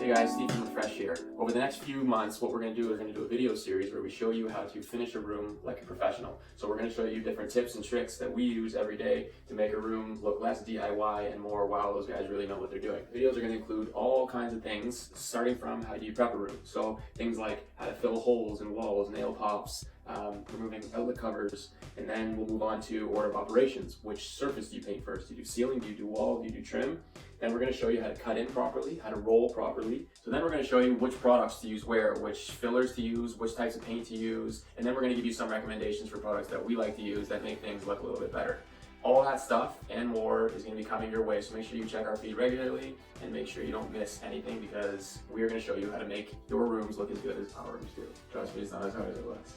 Hey guys, Steve from Fresh here. Over the next few months, what we're going to do is we're going to do a video series where we show you how to finish a room like a professional. So we're going to show you different tips and tricks that we use every day to make a room look less DIY and more wow, those guys really know what they're doing. Videos are going to include all kinds of things, starting from how do you prep a room. So things like how to fill holes in walls, nail pops, removing outlet covers, and then we'll move on to order of operations. Which surface do you paint first? Do you do ceiling? Do you do wall? Do you do trim? Then we're going to show you how to cut in properly, how to roll properly. So then we're going to show you which products to use where, which fillers to use, which types of paint to use, and then we're going to give you some recommendations for products that we like to use that make things look a little bit better. All that stuff and more is going to be coming your way, so make sure you check our feed regularly and make sure you don't miss anything, because we're going to show you how to make your rooms look as good as our rooms do. Trust me, it's not as hard as it looks.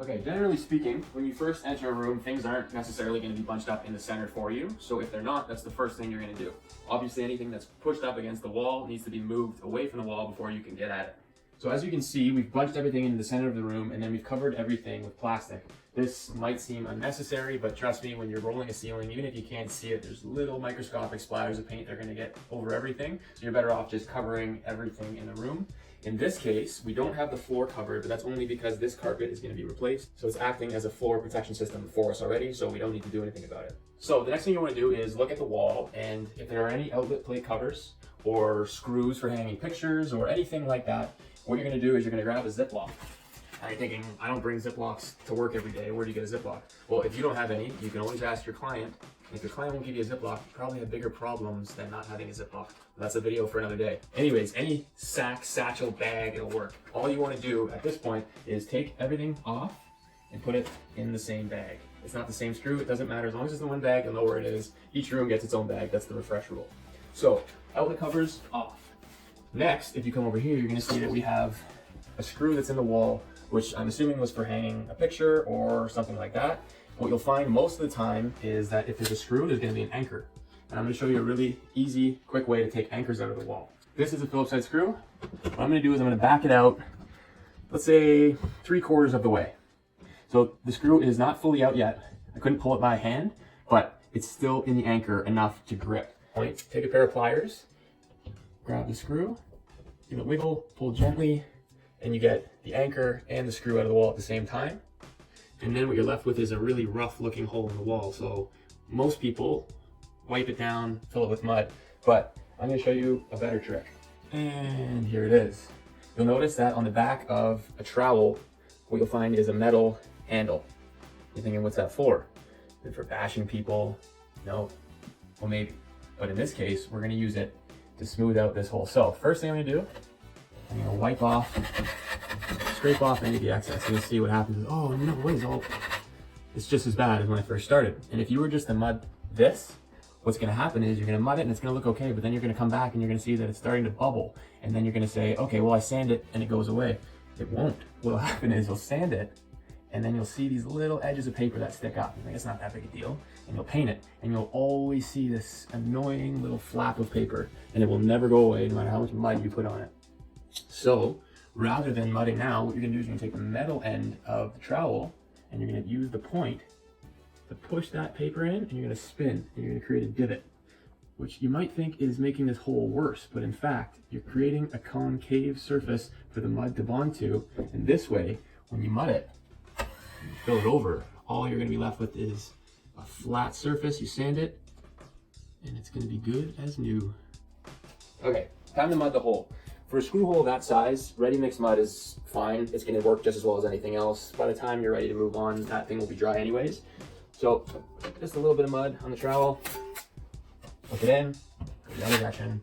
Okay, generally speaking, when you first enter a room, things aren't necessarily going to be bunched up in the center for you. So if they're not, that's the first thing you're going to do. Obviously, anything that's pushed up against the wall needs to be moved away from the wall before you can get at it. So as you can see, we've bunched everything into the center of the room, and then we've covered everything with plastic. This might seem unnecessary, but trust me, when you're rolling a ceiling, even if you can't see it, there's little microscopic splatters of paint that are going to get over everything. So you're better off just covering everything in the room. In this case, we don't have the floor covered, but that's only because this carpet is going to be replaced. So it's acting as a floor protection system for us already, so we don't need to do anything about it. So the next thing you want to do is look at the wall, and if there are any outlet plate covers or screws for hanging pictures or anything like that, what you're going to do is you're going to grab a Ziploc. Now you're thinking, I don't bring Ziplocs to work every day. Where do you get a Ziploc? Well, if you don't have any, you can always ask your client. If your client won't give you a Ziploc, you probably have bigger problems than not having a Ziploc. That's a video for another day. Anyways, any sack, satchel, bag, it'll work. All you want to do at this point is take everything off and put it in the same bag. It's not the same screw, it doesn't matter. As long as it's the one bag, you'll know where it is. Each room gets its own bag. That's the refresh rule. So, outlet covers off. Next, if you come over here, you're going to see that we have a screw that's in the wall, which I'm assuming was for hanging a picture or something like that. What you'll find most of the time is that if there's a screw, there's going to be an anchor. And I'm going to show you a really easy, quick way to take anchors out of the wall. This is a Phillips head screw. What I'm going to do is I'm going to back it out, let's say 3/4 of the way. So the screw is not fully out yet. I couldn't pull it by hand, but it's still in the anchor enough to grip. Point, take a pair of pliers, grab the screw, give it a wiggle, pull gently, and you get the anchor and the screw out of the wall at the same time. And then what you're left with is a really rough looking hole in the wall. So most people wipe it down, fill it with mud, but I'm going to show you a better trick. And here it is. You'll notice that on the back of a trowel, what you'll find is a metal handle. You're thinking, what's that for? Is it for bashing people? No. Well, maybe. But in this case, we're going to use it to smooth out this hole. So first thing I'm going to do, I'm going to wipe off, scrape off any of the excess. You'll see what happens is, oh no, it's just as bad as when I first started. And if you were just to mud this, what's going to happen is you're going to mud it and it's going to look okay, but then you're going to come back and you're going to see that it's starting to bubble. And then you're going to say, okay, well, I sand it and it goes away. It won't. What'll happen is you'll sand it and then you'll see these little edges of paper that stick up. You think it's not that big a deal. And you'll paint it and you'll always see this annoying little flap of paper, and it will never go away no matter how much mud you put on it. So rather than mudding now, what you're going to do is you're going to take the metal end of the trowel and you're going to use the point to push that paper in, and you're going to spin and you're going to create a divot, which you might think is making this hole worse, but in fact, you're creating a concave surface for the mud to bond to. And this way, when you mud it, you fill it over, all you're going to be left with is a flat surface. You sand it, and it's going to be good as new. Okay, time to mud the hole. For a screw hole that size, ready mix mud is fine. It's going to work just as well as anything else. By the time you're ready to move on, that thing will be dry anyways. So just a little bit of mud on the trowel, hook it in, the other direction,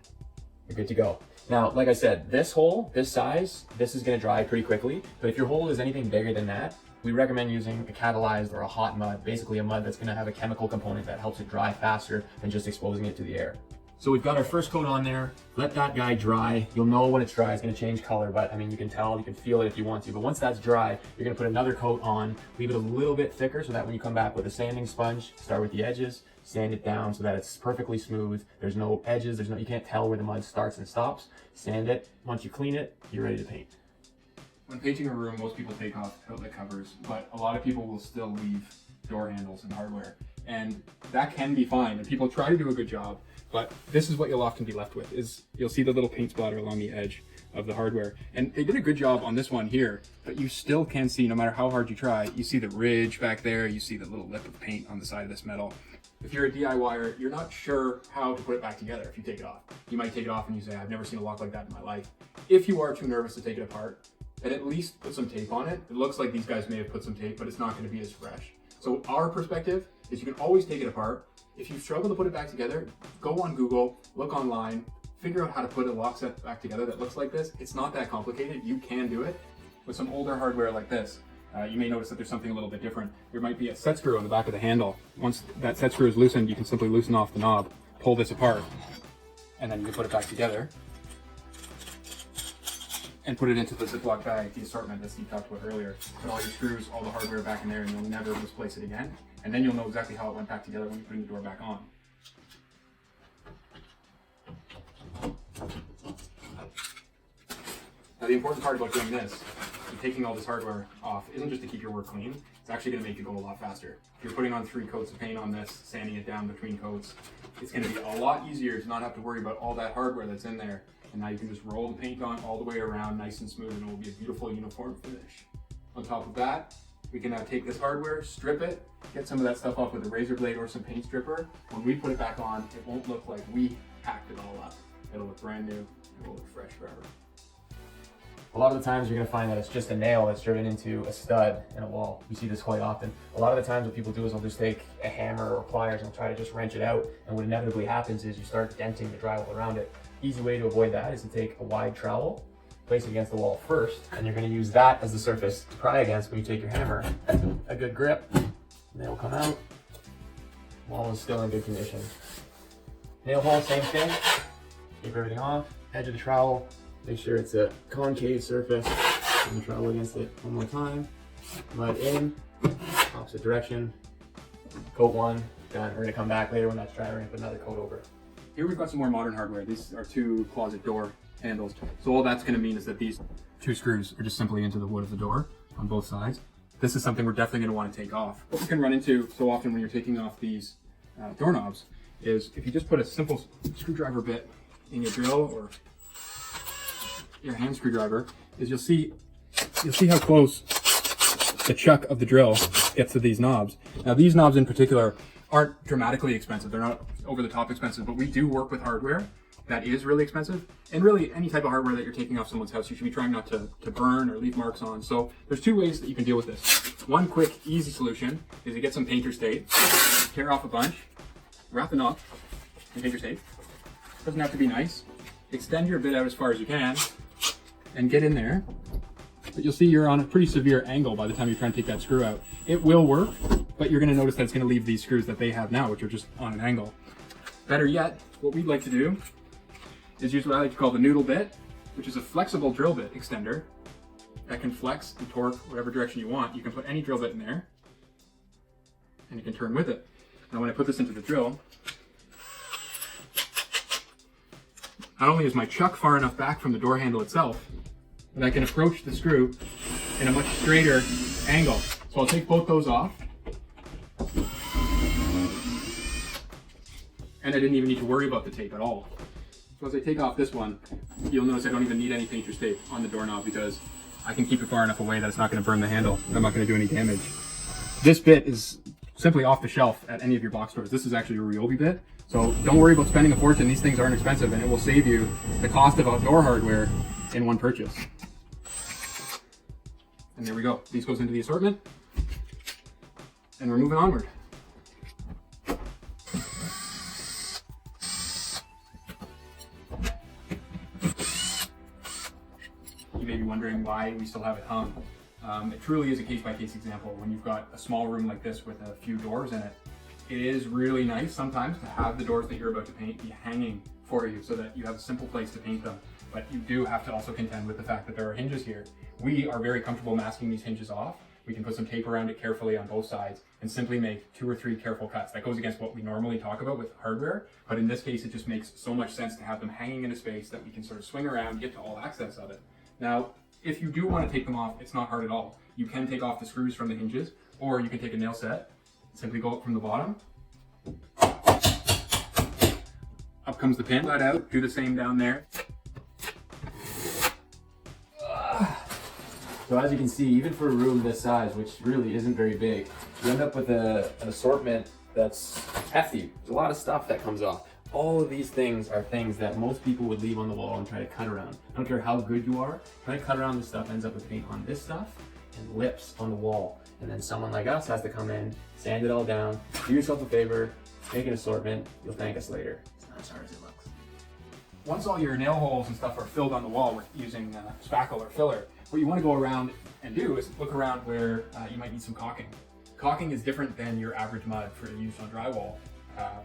you're good to go. Now, like I said, this hole, this size, this is going to dry pretty quickly. But if your hole is anything bigger than that, we recommend using a catalyzed or a hot mud, basically a mud that's going to have a chemical component that helps it dry faster than just exposing it to the air. So we've got our first coat on there. Let that guy dry. You'll know when it's dry, it's going to change color, but I mean, you can tell, you can feel it if you want to. But once that's dry, you're going to put another coat on, leave it a little bit thicker so that when you come back with a sanding sponge, start with the edges, sand it down so that it's perfectly smooth. There's no edges, you can't tell where the mud starts and stops. Sand it. Once you clean it, you're ready to paint. When painting a room, most people take off outlet covers, but a lot of people will still leave door handles and hardware. And that can be fine, and people try to do a good job, but this is what you'll often be left with, is you'll see the little paint splatter along the edge of the hardware. And they did a good job on this one here, but you still can see, no matter how hard you try, you see the ridge back there, you see the little lip of paint on the side of this metal. If you're a DIYer, you're not sure how to put it back together if you take it off. You might take it off and you say, I've never seen a lock like that in my life. If you are too nervous to take it apart, then at least put some tape on it. It looks like these guys may have put some tape, but it's not going to be as fresh. So our perspective is you can always take it apart. If you struggle to put it back together, go on Google, look online, figure out how to put a lock set back together that looks like this. It's not that complicated. You can do it. With some older hardware like this, you may notice that there's something a little bit different. There might be a set screw on the back of the handle. Once that set screw is loosened, you can simply loosen off the knob, pull this apart, and then you can put it back together and put it into the Ziploc bag, the assortment that Steve talked about earlier. Put all your screws, all the hardware back in there, and you'll never misplace it again. And then you'll know exactly how it went back together when you're putting the door back on. Now the important part about doing this and taking all this hardware off isn't just to keep your work clean, it's actually going to make it go a lot faster. If you're putting on 3 coats of paint on this, sanding it down between coats, it's going to be a lot easier to not have to worry about all that hardware that's in there. And now you can just roll the paint on all the way around nice and smooth, and it will be a beautiful uniform finish. On top of that, we can now take this hardware, strip it, get some of that stuff off with a razor blade or some paint stripper. When we put it back on, it won't look like we hacked it all up. It'll look brand new, it will look fresh forever. A lot of the times you're going to find that it's just a nail that's driven into a stud in a wall. We see this quite often. A lot of the times what people do is they'll just take a hammer or pliers and try to just wrench it out, and what inevitably happens is you start denting the drywall around it. Easy way to avoid that is to take a wide trowel, place it against the wall first, and you're going to use that as the surface to pry against when you take your hammer. A good grip, nail will come out, wall is still in good condition. Nail hole, same thing, keep everything off, edge of the trowel, make sure it's a concave surface, and the trowel against it one more time, mud in, opposite direction, coat one, done. We're going to come back later when that's dry, we're going to put another coat over it. Here we've got some more modern hardware. These are 2 closet door handles. So all that's going to mean is that these 2 screws are just simply into the wood of the door on both sides. This is something we're definitely going to want to take off. What we can run into so often when you're taking off these doorknobs is if you just put a simple screwdriver bit in your drill or your hand screwdriver, is you'll see how close the chuck of the drill gets to these knobs. Now these knobs in particular aren't dramatically expensive. They're not over the top expensive, but we do work with hardware that is really expensive. And really any type of hardware that you're taking off someone's house, you should be trying not to burn or leave marks on. So there's 2 ways that you can deal with this. One quick, easy solution is to get some painter's tape, tear off a bunch, wrap the knob in painter's tape. Doesn't have to be nice. Extend your bit out as far as you can and get in there. But you'll see you're on a pretty severe angle by the time you're trying to take that screw out. It will work, but you're going to notice that it's going to leave these screws that they have now, which are just on an angle. Better yet, what we'd like to do is use what I like to call the noodle bit, which is a flexible drill bit extender that can flex and torque whatever direction you want. You can put any drill bit in there, and you can turn with it. Now when I put this into the drill, not only is my chuck far enough back from the door handle itself, but I can approach the screw in a much straighter angle. So I'll take both those off. And I didn't even need to worry about the tape at all. So as I take off this one, you'll notice I don't even need any painter's tape on the doorknob because I can keep it far enough away that it's not going to burn the handle. I'm not going to do any damage. This bit is simply off the shelf at any of your box stores. This is actually a Ryobi bit. So don't worry about spending a fortune. These things aren't expensive, and it will save you the cost of outdoor hardware in one purchase. And there we go. These goes into the assortment. And we're moving onward. You may be wondering why we still have it hung. It truly is a case-by-case example. When you've got a small room like this with a few doors in it, it is really nice sometimes to have the doors that you're about to paint be hanging for you so that you have a simple place to paint them. But you do have to also contend with the fact that there are hinges here. We are very comfortable masking these hinges off. We can put some tape around it carefully on both sides and simply make 2 or 3 careful cuts. That goes against what we normally talk about with hardware, but in this case, it just makes so much sense to have them hanging in a space that we can sort of swing around, get to all access of it. Now, if you do want to take them off, it's not hard at all. You can take off the screws from the hinges, or you can take a nail set, simply go up from the bottom, Up comes the pin, let out, do the same down there. So as you can see, even for a room this size, which really isn't very big, you end up with an assortment that's hefty. There's a lot of stuff that comes off. All of these things are things that most people would leave on the wall and try to cut around. I don't care how good you are, trying to cut around this stuff ends up with paint on this stuff and lips on the wall. And then someone like us has to come in, sand it all down, do yourself a favor, make an assortment, you'll thank us later. It's not as hard as it looks. Once all your nail holes and stuff are filled on the wall with using spackle or filler, what you want to go around and do is look around where you might need some caulking. Caulking is different than your average mud for use on drywall.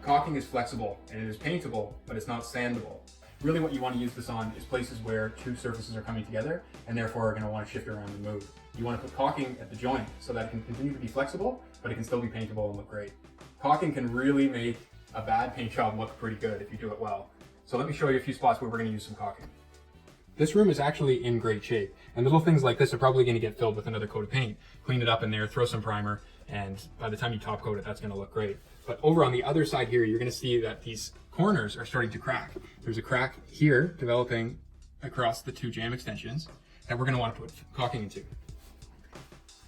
Caulking is flexible and it is paintable, but it's not sandable. Really what you want to use this on is places where two surfaces are coming together and therefore are going to want to shift around and move. You want to put caulking at the joint so that it can continue to be flexible, but it can still be paintable and look great. Caulking can really make a bad paint job look pretty good if you do it well. So let me show you a few spots where we're going to use some caulking. This room is actually in great shape, and little things like this are probably going to get filled with another coat of paint. Clean it up in there, throw some primer, and by the time you top coat it, that's going to look great. But over on the other side here, you're going to see that these corners are starting to crack. There's a crack here developing across the two jam extensions that we're going to want to put caulking into.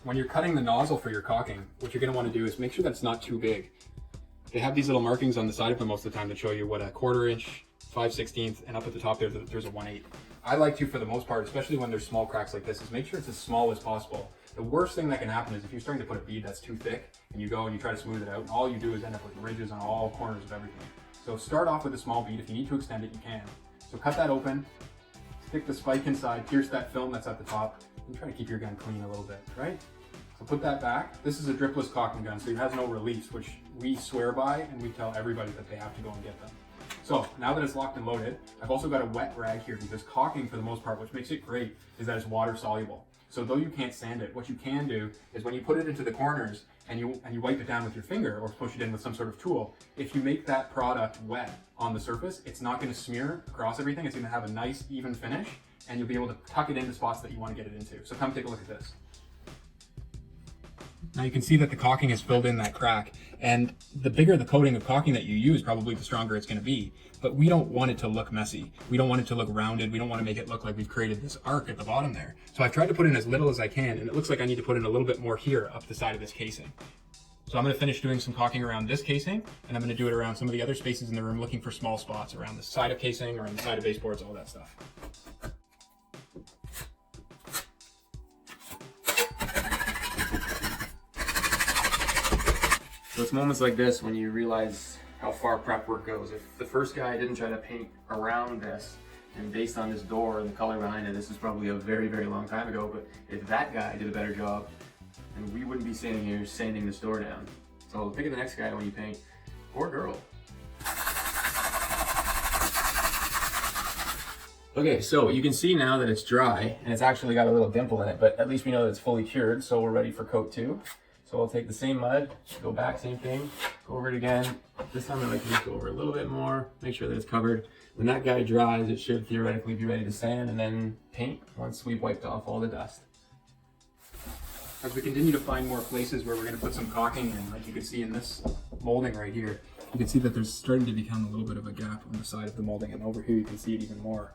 When you're cutting the nozzle for your caulking, what you're going to want to do is make sure that it's not too big. They have these little markings on the side of them most of the time that show you what a 1/4 inch, 5/16, and up at the top there's a 1/8. I like to, for the most part, especially when there's small cracks like this, is make sure it's as small as possible. The worst thing that can happen is if you're starting to put a bead that's too thick and you go and you try to smooth it out, and all you do is end up with ridges on all corners of everything. So start off with a small bead. If you need to extend it, you can. So cut that open, stick the spike inside, pierce that film that's at the top, and try to keep your gun clean a little bit, right? So put that back. This is a dripless caulking gun, so it has no release, which we swear by, and we tell everybody that they have to go and get them. So now that it's locked and loaded, I've also got a wet rag here because caulking, for the most part, which makes it great, is that it's water soluble. So though you can't sand it, what you can do is when you put it into the corners and you wipe it down with your finger or push it in with some sort of tool, if you make that product wet on the surface, it's not going to smear across everything. It's going to have a nice even finish, and you'll be able to tuck it into spots that you want to get it into. So come take a look at this. Now you can see that the caulking has filled in that crack, and the bigger the coating of caulking that you use, probably the stronger it's going to be. But we don't want it to look messy. We don't want it to look rounded. We don't want to make it look like we've created this arc at the bottom there. So I've tried to put in as little as I can, and it looks like I need to put in a little bit more here up the side of this casing. So I'm going to finish doing some caulking around this casing, and I'm going to do it around some of the other spaces in the room, looking for small spots around the side of casing, around the side of baseboards, all that stuff. So it's moments like this when you realize how far prep work goes. If the first guy didn't try to paint around this, and based on this door and the color behind it, this is probably a very, very long time ago, but if that guy did a better job, then we wouldn't be sitting here sanding this door down. So think of the next guy when you paint, or girl. Okay, so you can see now that it's dry, and it's actually got a little dimple in it, but at least we know that it's fully cured, so we're ready for coat 2. So I'll take the same mud, go back, same thing, go over it again. This time I like to just go over a little bit more, make sure that it's covered. When that guy dries, it should theoretically be ready to sand and then paint once we've wiped off all the dust. As we continue to find more places where we're going to put some caulking in, like you can see in this molding right here, you can see that there's starting to become a little bit of a gap on the side of the molding, and over here you can see it even more.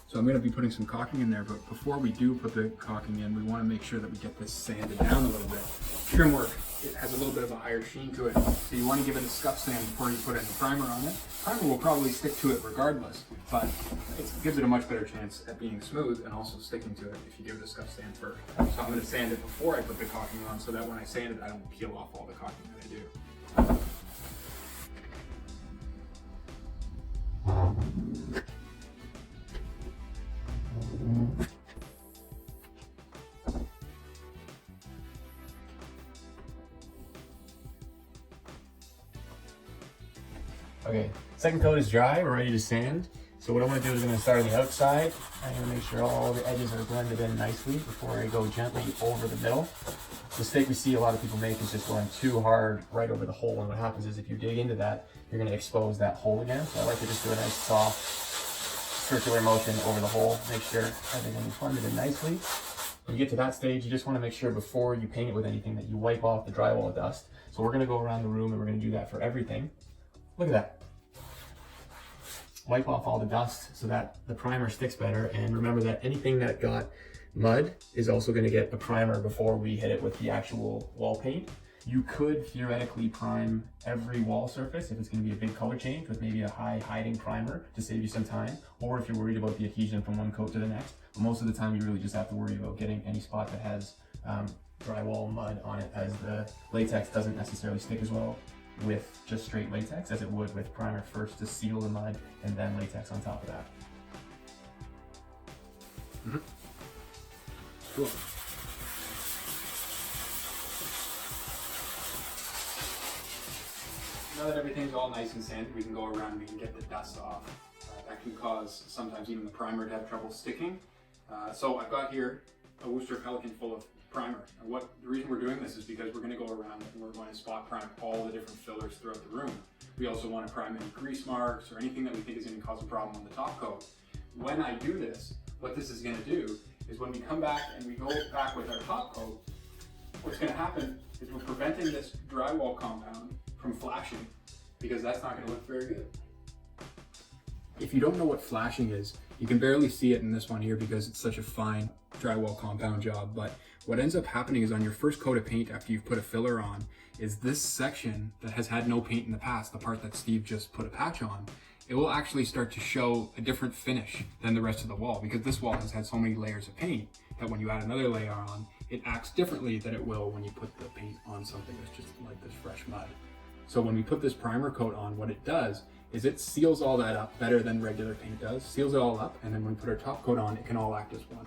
So I'm going to be putting some caulking in there, but before we do put the caulking in, we want to make sure that we get this sanded down a little bit. Trim work, it has a little bit of a higher sheen to it, so you want to give it a scuff sand before you put any primer on it. Primer will probably stick to it regardless, but it gives it a much better chance at being smooth and also sticking to it if you give it a scuff sand first. So I'm going to sand it before I put the caulking on so that when I sand it, I don't peel off all the caulking that I do. Okay, second coat is dry, we're ready to sand. So what I want to do is I'm going to start on the outside. I'm going to make sure all the edges are blended in nicely before I go gently over the middle. The mistake we see a lot of people make is just going too hard right over the hole, and what happens is if you dig into that, you're going to expose that hole again. So I like to just do a nice soft circular motion over the hole, make sure everything is blended in nicely. When you get to that stage, you just want to make sure before you paint it with anything that you wipe off the drywall dust. So we're going to go around the room and we're going to do that for everything. Look at that. wipe off all the dust so that the primer sticks better. And remember that anything that got mud is also going to get a primer before we hit it with the actual wall paint. You could theoretically prime every wall surface if it's going to be a big color change with maybe a high hiding primer to save you some time, or if you're worried about the adhesion from one coat to the next. But most of the time you really just have to worry about getting any spot that has drywall mud on it, as the latex doesn't necessarily stick as well with just straight latex as it would with primer first to seal the mud and then latex on top of that. Cool. Now that everything's all nice and sanded, we can go around and we can get the dust off. That can cause sometimes even the primer to have trouble sticking. So I've got here a Worcester Pelican full of primer. And the reason we're doing this is because we're going to go around and we're going to spot prime all the different fillers throughout the room. We also want to prime any grease marks or anything that we think is going to cause a problem on the top coat. When I do this, what this is going to do is when we come back and we go back with our top coat, what's going to happen is we're preventing this drywall compound from flashing, because that's not going to look very good. If you don't know what flashing is, you can barely see it in this one here because it's such a fine drywall compound job, but what ends up happening is on your first coat of paint after you've put a filler on, is this section that has had no paint in the past, the part that Steve just put a patch on, it will actually start to show a different finish than the rest of the wall, because this wall has had so many layers of paint that when you add another layer on, it acts differently than it will when you put the paint on something that's just like this fresh mud. So when we put this primer coat on, what it does is it seals all that up better than regular paint does, seals it all up, and then when we put our top coat on, it can all act as one.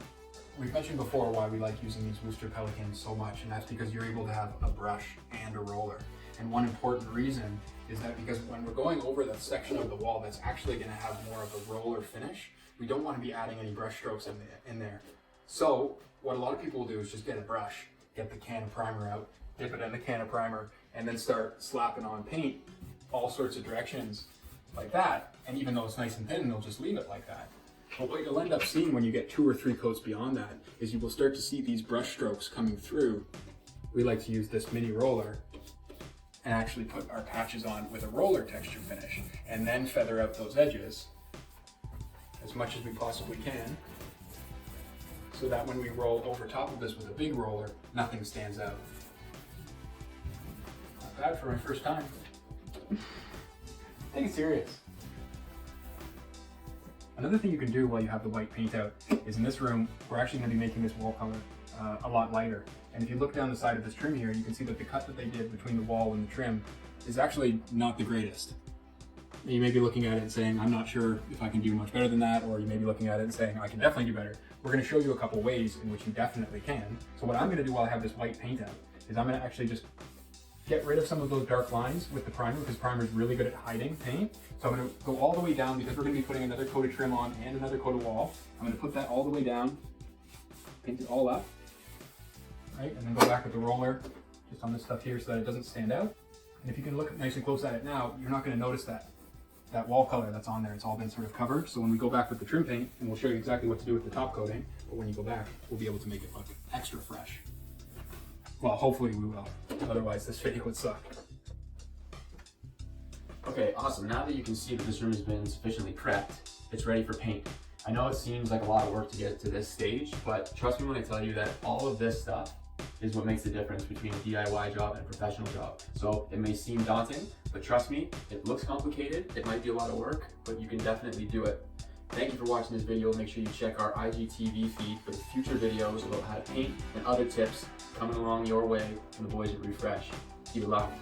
We've mentioned before why we like using these Worcester Pelicans so much, and that's because you're able to have a brush and a roller. And one important reason is that because when we're going over that section of the wall that's actually going to have more of a roller finish, we don't want to be adding any brush strokes in there. So what a lot of people will do is just get a brush, get the can of primer out, dip it in the can of primer, and then start slapping on paint all sorts of directions like that. And even though it's nice and thin, they'll just leave it like that. But what you'll end up seeing when you get 2 or 3 coats beyond that is you will start to see these brush strokes coming through. We like to use this mini roller and actually put our patches on with a roller texture finish, and then feather out those edges as much as we possibly can, so that when we roll over top of this with a big roller, nothing stands out. Not bad for my first time. Take it serious. Another thing you can do while you have the white paint out is in this room, we're actually going to be making this wall color a lot lighter. And if you look down the side of this trim here, you can see that the cut that they did between the wall and the trim is actually not the greatest. You may be looking at it and saying, I'm not sure if I can do much better than that, or you may be looking at it and saying, I can definitely do better. We're going to show you a couple ways in which you definitely can. So what I'm going to do while I have this white paint out is I'm going to actually just get rid of some of those dark lines with the primer, because primer is really good at hiding paint. So I'm going to go all the way down, because we're going to be putting another coat of trim on and another coat of wall. I'm going to put that all the way down, paint it all up, right? And then go back with the roller just on this stuff here so that it doesn't stand out. And if you can look nice and close at it now, you're not going to notice that wall color that's on there. It's all been sort of covered. So when we go back with the trim paint, and we'll show you exactly what to do with the top coating, but when you go back, we'll be able to make it look extra fresh. Well, hopefully we will. Otherwise, this video would suck. Okay, awesome. Now that you can see that this room has been sufficiently prepped, it's ready for paint. I know it seems like a lot of work to get to this stage, but trust me when I tell you that all of this stuff is what makes the difference between a DIY job and a professional job. So it may seem daunting, but trust me, it looks complicated. It might be a lot of work, but you can definitely do it. Thank you for watching this video. Make sure you check our IGTV feed for future videos about how to paint and other tips coming along your way from the boys at Refresh. Keep it locked.